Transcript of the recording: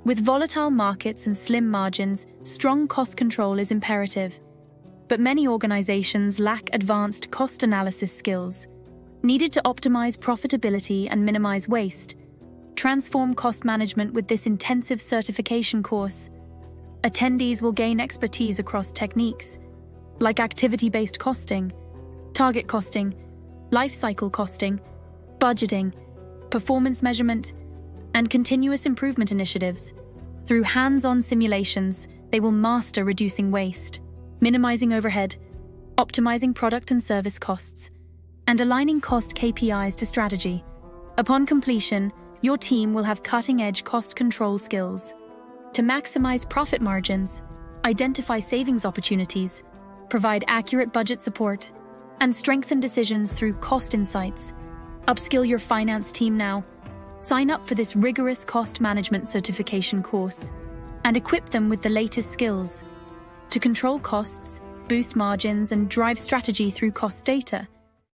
With volatile markets and slim margins, strong cost control is imperative. But many organizations lack advanced cost analysis skills, needed to optimize profitability and minimize waste. Transform cost management with this intensive certification course. Attendees will gain expertise across techniques, like activity-based costing, target costing, life cycle costing, budgeting, performance measurement, and continuous improvement initiatives. Through hands-on simulations, they will master reducing waste, minimizing overhead, optimizing product and service costs, and aligning cost KPIs to strategy. Upon completion, your team will have cutting-edge cost control skills to maximize profit margins, identify savings opportunities, provide accurate budget support, and strengthen decisions through cost insights. Upskill your finance team now. Sign up for this rigorous cost management certification course and equip them with the latest skills to control costs, boost margins, and drive strategy through cost data.